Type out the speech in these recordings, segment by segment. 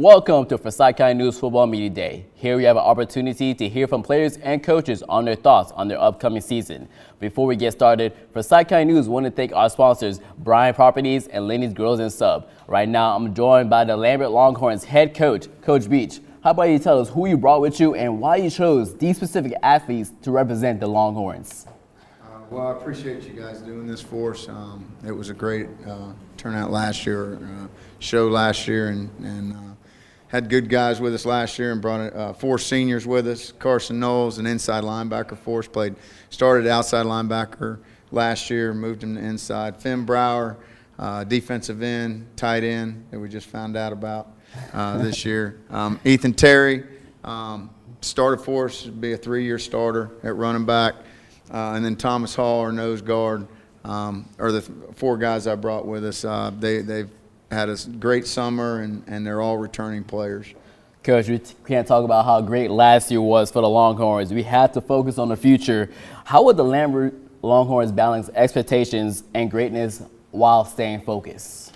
Welcome to Forsyth County News Football Media Day. Here we have an opportunity to hear from players and coaches on their thoughts on their upcoming season. Before we get started, Forsyth County News want to thank our sponsors, Bryan Properties and Lenny's Grills and Sub. Right now, I'm joined by the Lambert Longhorns head coach, Coach Beach. How about you tell us who you brought with you and why you chose these specific athletes to represent the Longhorns? Well, I appreciate you guys doing this for us. It was a great turnout last year, show last year, and had good guys with us last year and brought 4 seniors with us. Carson Knowles, an inside linebacker for us, started outside linebacker last year, moved him to inside. Finn Brower, defensive end, tight end that we just found out about this year. Ethan Terry started for us, be a 3-year starter at running back. And then Thomas Hall, our nose guard, are the 4 guys I brought with us. They've had a great summer, and they're all returning players. Coach, we can't talk about how great last year was for the Longhorns. We have to focus on the future. How would the Lambert Longhorns balance expectations and greatness while staying focused?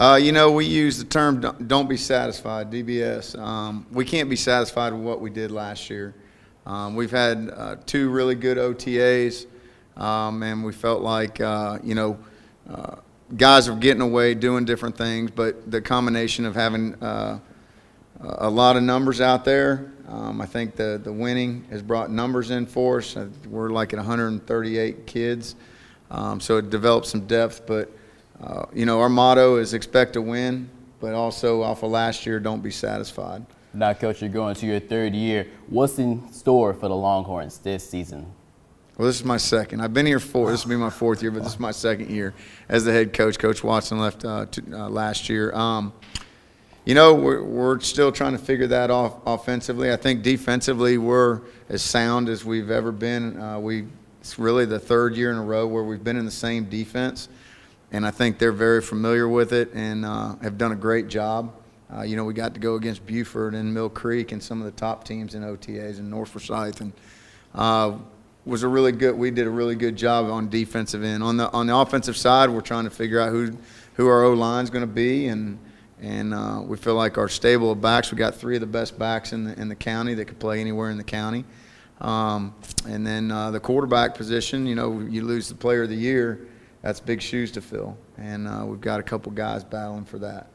We use the term don't be satisfied, DBS. We can't be satisfied with what we did last year. We've had 2 really good OTAs, and we felt like, guys are getting away, doing different things, but the combination of having a lot of numbers out there, I think the winning has brought numbers in for us. We're like at 138 kids, so it developed some depth. But, our motto is expect to win, but also off of last year, don't be satisfied. Now, Coach, you're going to your 3rd year. What's in store for the Longhorns this season? Well, this is my second. I've been here 4. This will be my 4th year, but this is my 2nd year as the head coach. Coach Watson left last year. We're still trying to figure that off offensively. I think defensively we're as sound as we've ever been. It's really the 3rd year in a row where we've been in the same defense, and I think they're very familiar with it and have done a great job. We got to go against Buford and Mill Creek and some of the top teams in OTAs in North Forsyth, and we did a really good job on defensive end. On the offensive side, we're trying to figure out who our O-line is going to be, and we feel like our stable of backs. We got 3 of the best backs in the county that could play anywhere in the county. And then the quarterback position, you lose the player of the year, that's big shoes to fill, and we've got a couple guys battling for that.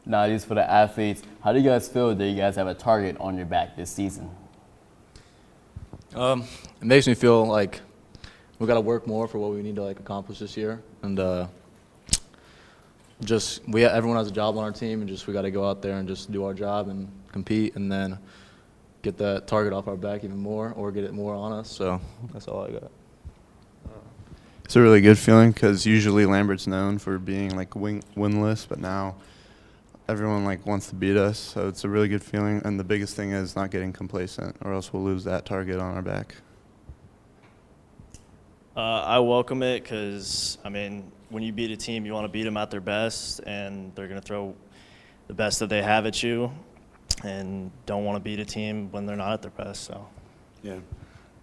Now, these for the athletes. How do you guys feel that you guys have a target on your back this season? It makes me feel like we got to work more for what we need to accomplish this year, and everyone has a job on our team, and we got to go out there and just do our job and compete, and then get that target off our back even more, or get it more on us. So that's all I got. It's a really good feeling because usually Lambert's known for being winless, but now everyone wants to beat us, so it's a really good feeling. And the biggest thing is not getting complacent, or else we'll lose that target on our back. I welcome it because, when you beat a team, you want to beat them at their best, and they're going to throw the best that they have at you, and don't want to beat a team when they're not at their best. So, yeah.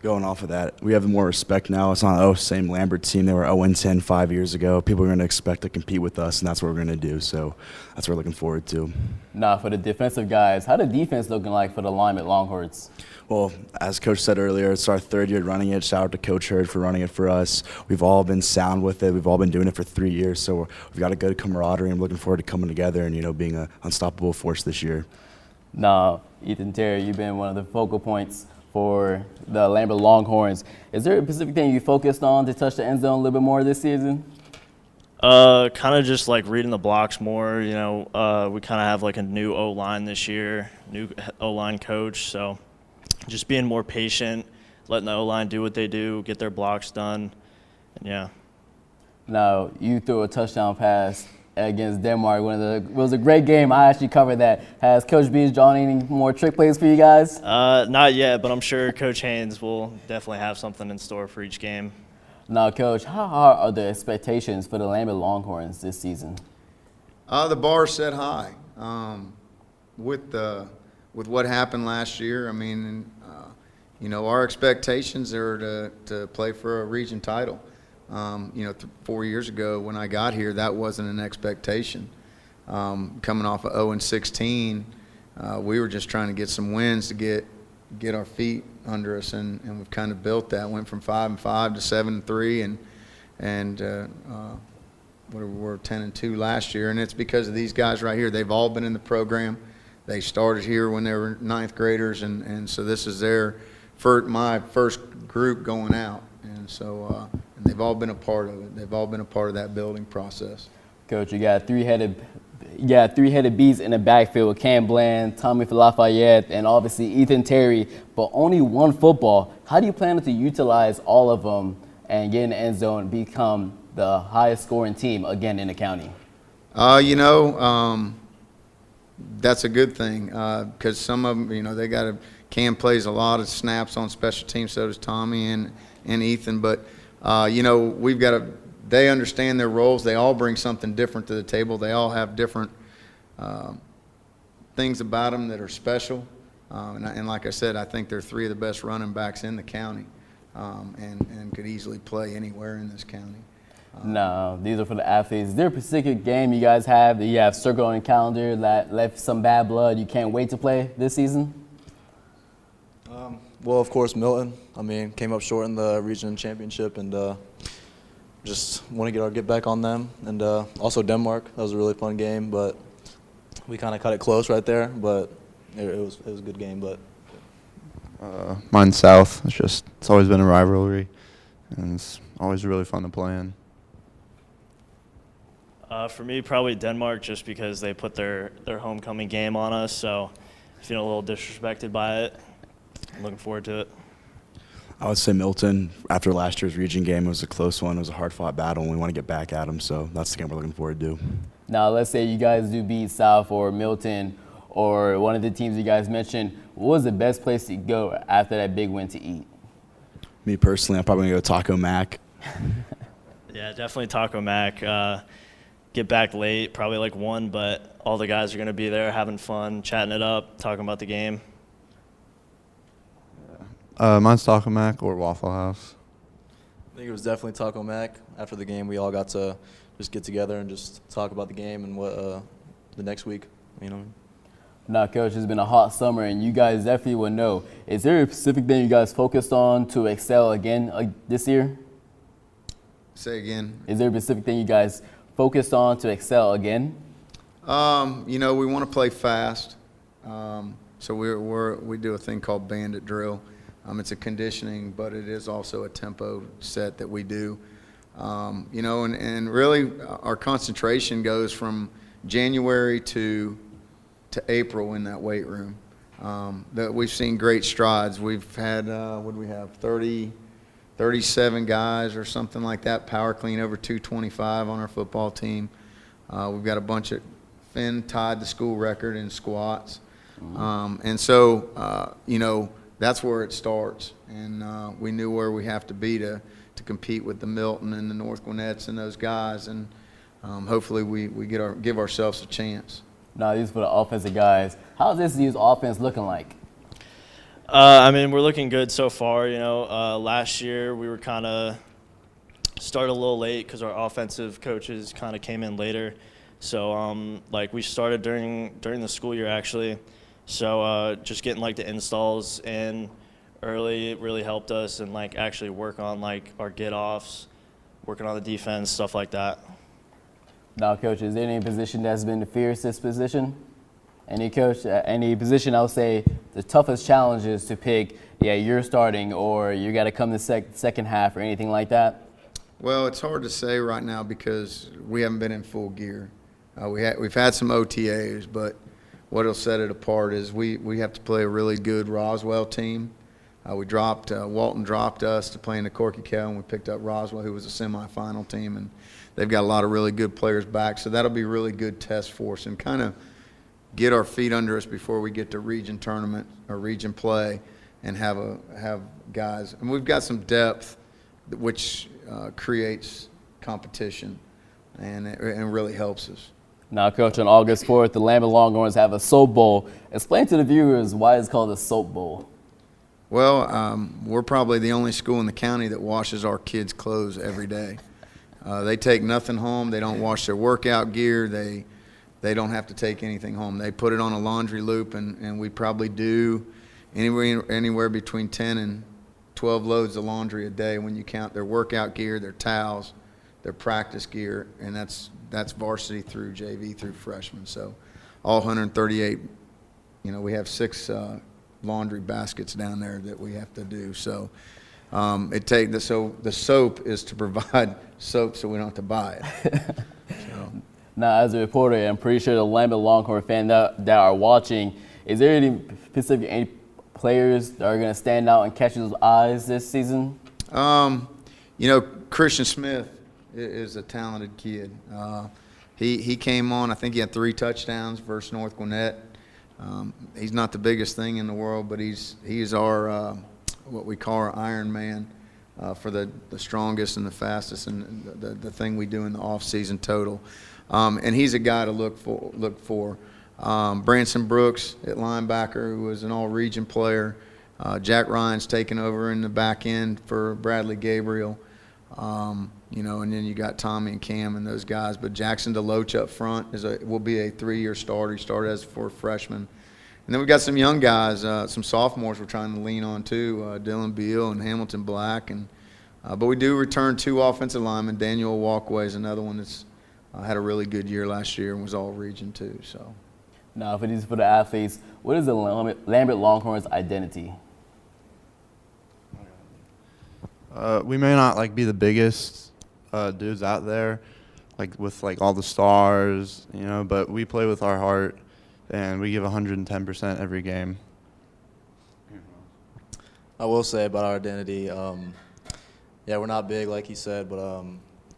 Going off of that, we have more respect now. It's not same Lambert team. They were 0-10 5 years ago. People are going to expect to compete with us, and that's what we're going to do. So that's what we're looking forward to. Now, for the defensive guys, how the defense looking like for the Lambert Longhorns? Well, as Coach said earlier, it's our 3rd year running it. Shout out to Coach Hurd for running it for us. We've all been sound with it. We've all been doing it for 3 years. So we've got a good camaraderie. I'm looking forward to coming together and, being an unstoppable force this year. Now, Ethan Terry, you've been one of the focal points for the Lambert Longhorns. Is there a specific thing you focused on to touch the end zone a little bit more this season? Kind of just reading the blocks more. We kind of have a new O-line this year, new O-line coach. So just being more patient, letting the O-line do what they do, get their blocks done, and yeah. Now, you threw a touchdown pass against Denmark. It was a great game. I actually covered that. Has Coach Beach drawn any more trick plays for you guys? Not yet, but I'm sure Coach Haynes will definitely have something in store for each game. Now, Coach, how high are the expectations for the Lambert Longhorns this season? The bar is set high. With what happened last year, our expectations are to play for a region title. 4 years ago when I got here, that wasn't an expectation. coming off of 0-16. We were just trying to get some wins to get our feet under us, and we've kind of built that. Went from 5-5 to 7-3, and we were 10-2 last year, and it's because of these guys right here. They've all been in the program. They started here when they were ninth graders, and so this is my first group going out, and so and they've all been a part of it. They've all been a part of that building process. Coach, you got three-headed beasts in the backfield with Cam Bland, Tommy Lafayette, and obviously Ethan Terry, but only one football. How do you plan to utilize all of them and get in the end zone and become the highest scoring team again in the county? That's a good thing because some of them, Cam plays a lot of snaps on special teams, so does Tommy and Ethan. But, they understand their roles. They all bring something different to the table. They all have different things about them that are special. And like I said, I think they're three of the best running backs in the county and could easily play anywhere in this county. No, these are for the athletes. Is there a particular game you guys have that you have circled on your calendar that left some bad blood you can't wait to play this season? Well, of course, Milton. Came up short in the region championship, and just want to get back on them. And also Denmark. That was a really fun game, but we kind of cut it close right there. But it was a good game. But Mine's South. It's always been a rivalry, and it's always really fun to play in. For me, probably Denmark, just because they put their homecoming game on us, so I feel a little disrespected by it. I'm looking forward to it. I would say Milton. After last year's region game, it was a close one. It was a hard-fought battle, and we want to get back at them, so that's the game we're looking forward to. Now, let's say you guys do beat South or Milton or one of the teams you guys mentioned. What was the best place to go after that big win to eat? Me personally, I'm probably going to go Taco Mac. Yeah, definitely Taco Mac. Get back late, probably like 1, but all the guys are going to be there having fun, chatting it up, talking about the game. Mine's Taco Mac or Waffle House. I think it was definitely Taco Mac. After the game, we all got to just get together and just talk about the game and what the next week, Now, Coach, it's been a hot summer, and you guys definitely would know. Is there a specific thing you guys focused on to excel again this year? Say again. Is there a specific thing you guys focused on to excel again? We want to play fast. So we do a thing called bandit drill. It's a conditioning, but it is also a tempo set that we do. And really our concentration goes from January to April in that weight room. That we've seen great strides. We've had, 37 guys or something like that, power clean over 225 on our football team. We've got a bunch of Finn tied the school record in squats. And so, that's where it starts. And we knew where we have to be to compete with the Milton and the North Gwinnett's and those guys. And hopefully we give ourselves a chance. Now, these are for the offensive guys. How's this year's offense looking like? We're looking good so far. Last year we were kind of started a little late because our offensive coaches kind of came in later. So, we started during the school year, actually. So, just getting, the installs in early, it really helped us and, actually work on, our get-offs, working on the defense, stuff like that. Now, Coach, is there any position that's been the fiercest position? Any coach, any position, I would say the toughest challenges to pick, you're starting or you got to come the second half or anything like that? Well, it's hard to say right now because we haven't been in full gear. We've had some OTAs, but what'll set it apart is we have to play a really good Roswell team. Walton dropped us to play in the Corky Cow, and we picked up Roswell, who was a semifinal team, and they've got a lot of really good players back. So that'll be a really good test for us and kind of get our feet under us before we get to region tournament or region play and have guys. And we've got some depth, which creates competition and really helps us. Now, Coach, on August 4th, the Lambert Longhorns have a soap bowl. Explain to the viewers why it's called a soap bowl. Well, we're probably the only school in the county that washes our kids' clothes every day. They take nothing home. They don't wash their workout gear. They they don't have to take anything home. They put it on a laundry loop, and we probably do anywhere between 10 and 12 loads of laundry a day when you count their workout gear, their towels, their practice gear, and that's varsity through JV through freshman. So all 138, we have 6 laundry baskets down there that we have to do. So the soap is to provide soap so we don't have to buy it. So. Now, as a reporter, I'm pretty sure the Lambert Longhorn fan that are watching, is there any players that are going to stand out and catch those eyes this season? Christian Smith is a talented kid. He came on, I think he had 3 touchdowns versus North Gwinnett. He's not the biggest thing in the world, but he's our what we call our Iron Man for the strongest and the fastest, and the thing we do in the off-season total. And he's a guy to look for. Branson Brooks at linebacker, who was an all-region player. Jack Ryan's taken over in the back end for Bradley Gabriel. And then you got Tommy and Cam and those guys. But Jackson DeLoach up front will be a 3-year starter. He started as a freshman. And then we've got some young guys, some sophomores we're trying to lean on too, Dylan Beal and Hamilton Black. But we do return 2 offensive linemen. Daniel Walkway is another one that's had a really good year last year and was all region too. So. Now, for the athletes, what is the Lambert Longhorns' identity? We may not be the biggest dudes out there, with all the stars, but we play with our heart and we give 110% every game. I will say about our identity, we're not big like he said, but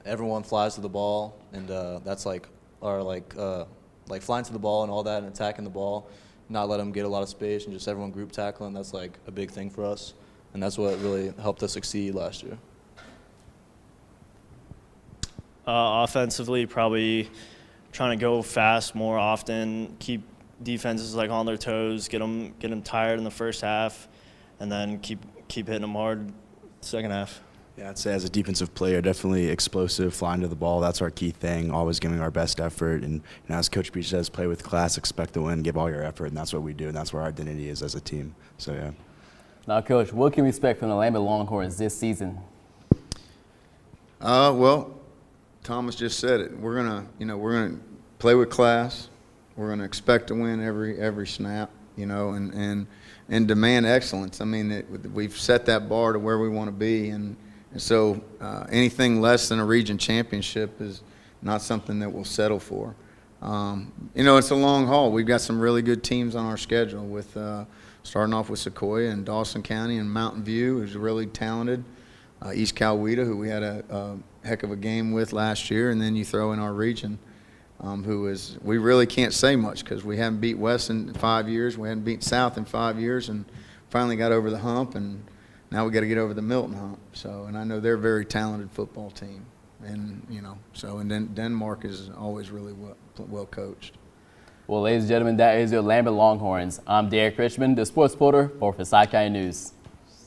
everyone flies to the ball, and that's our flying to the ball and all that, and attacking the ball, not let them get a lot of space, and just everyone group tackling. That's a big thing for us, and that's what really helped us succeed last year. Offensively, probably trying to go fast more often, keep defenses on their toes, get them tired in the first half, and then keep hitting them hard second half. Yeah, I'd say as a defensive player, definitely explosive, flying to the ball. That's our key thing, always giving our best effort. And as Coach Beach says, play with class, expect to win, give all your effort, and that's what we do, and that's where our identity is as a team. So, yeah. Now, Coach, what can we expect from the Lambert Longhorns this season? Well, Thomas just said it. We're gonna play with class. We're gonna expect to win every snap, and demand excellence. I mean, we've set that bar to where we want to be, and so anything less than a region championship is not something that we'll settle for. It's a long haul. We've got some really good teams on our schedule, with starting off with Sequoia and Dawson County and Mountain View, who's really talented. East Coweta, who we had a heck of a game with last year, and then you throw in our region, we really can't say much because we haven't beat West in 5 years, we hadn't beat South in 5 years, and finally got over the hump, and now we got to get over the Milton hump. So, and I know they're a very talented football team, and and then Denmark is always really well coached. Well, ladies and gentlemen, that is your Lambert Longhorns. I'm Derrick Richemond, the sports reporter for Forsyth County News.